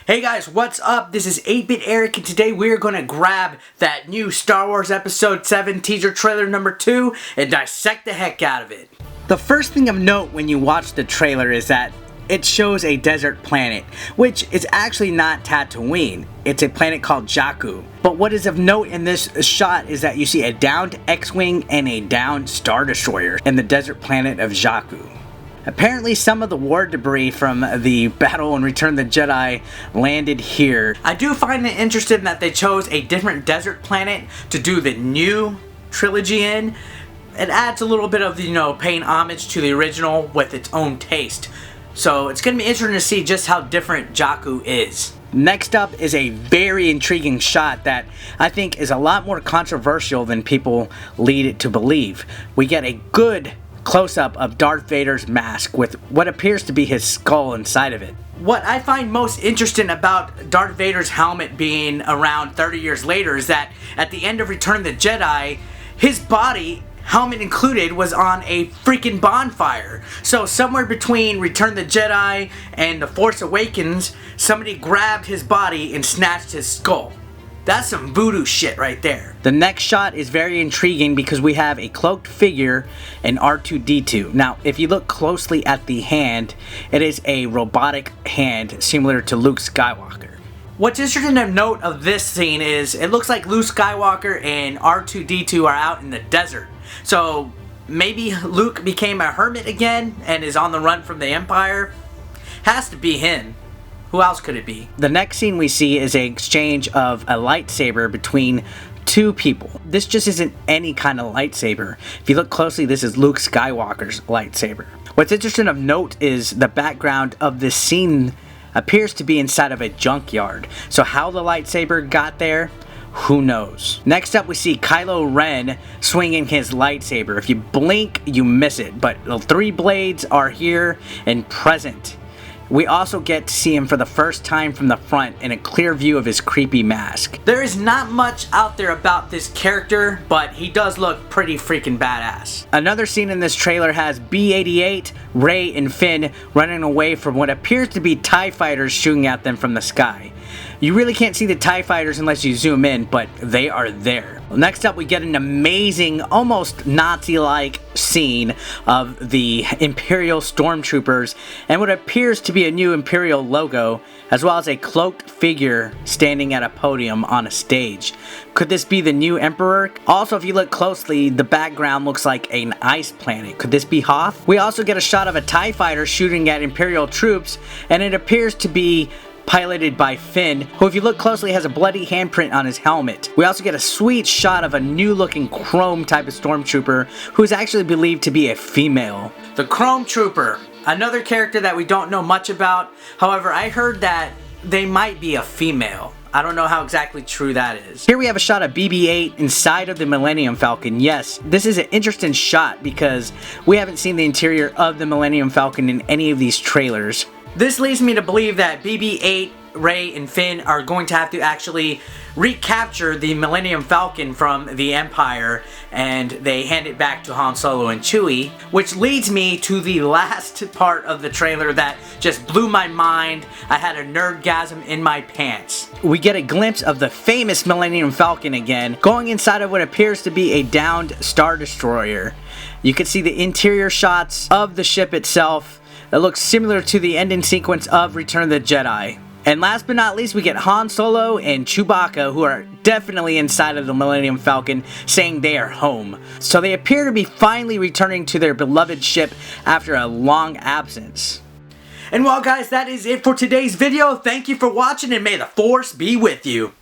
Hey guys, what's up? This is 8-Bit Eric, and today we're gonna grab that new Star Wars Episode 7 teaser trailer number 2 and dissect the heck out of it. The first thing of note when you watch the trailer is that it shows a desert planet, which is actually not Tatooine. It's a planet called Jakku. But what is of note in this shot is that you see a downed X-Wing and a downed Star Destroyer in the desert planet of Jakku. Apparently some of the war debris from the battle in Return of the Jedi landed here. I do find it interesting that they chose a different desert planet to do the new trilogy in. It adds a little bit of, paying homage to the original with its own taste. So it's going to be interesting to see just how different Jakku is. Next up is a very intriguing shot that I think is a lot more controversial than people lead it to believe. We get a good close-up of Darth Vader's mask with what appears to be his skull inside of it. What I find most interesting about Darth Vader's helmet being around 30 years later is that at the end of Return of the Jedi, his body, helmet included, was on a freaking bonfire. So somewhere between Return of the Jedi and The Force Awakens, somebody grabbed his body and snatched his skull. That's some voodoo shit right there. The next shot is very intriguing because we have a cloaked figure in R2-D2. Now, if you look closely at the hand, it is a robotic hand similar to Luke Skywalker. What's interesting to note of this scene is it looks like Luke Skywalker and R2-D2 are out in the desert. So maybe Luke became a hermit again and is on the run from the Empire. Has to be him. Who else could it be? The next scene we see is an exchange of a lightsaber between two people. This just isn't any kind of lightsaber. If you look closely, this is Luke Skywalker's lightsaber. What's interesting of note is the background of this scene appears to be inside of a junkyard. So how the lightsaber got there, who knows? Next up we see Kylo Ren swinging his lightsaber. If you blink, you miss it, but the three blades are here and present. We also get to see him for the first time from the front in a clear view of his creepy mask. There is not much out there about this character, but he does look pretty freaking badass. Another scene in this trailer has B-88, Rey, and Finn running away from what appears to be TIE fighters shooting at them from the sky. You really can't see the TIE fighters unless you zoom in, but they are there. Next up we get an amazing, almost Nazi-like scene of the Imperial Stormtroopers and what appears to be a new Imperial logo, as well as a cloaked figure standing at a podium on a stage. Could this be the new Emperor? Also, if you look closely, the background looks like an ice planet. Could this be Hoth? We also get a shot of a TIE fighter shooting at Imperial troops, and it appears to be piloted by Finn, who if you look closely has a bloody handprint on his helmet. We also get a sweet shot of a new looking chrome type of stormtrooper who is actually believed to be a female. The Chrome Trooper, another character that we don't know much about. However, I heard that they might be a female. I don't know how exactly true that is. Here we have a shot of BB-8 inside of the Millennium Falcon. Yes, this is an interesting shot because we haven't seen the interior of the Millennium Falcon in any of these trailers. This leads me to believe that BB-8, Rey, and Finn are going to have to actually recapture the Millennium Falcon from the Empire, and they hand it back to Han Solo and Chewie, which leads me to the last part of the trailer that just blew my mind. I had a nerdgasm in my pants. We get a glimpse of the famous Millennium Falcon again, going inside of what appears to be a downed Star Destroyer. You can see the interior shots of the ship itself. It looks similar to the ending sequence of Return of the Jedi. And last but not least, we get Han Solo and Chewbacca, who are definitely inside of the Millennium Falcon, saying they are home. So they appear to be finally returning to their beloved ship after a long absence. And well guys, that is it for today's video. Thank you for watching, and may the Force be with you.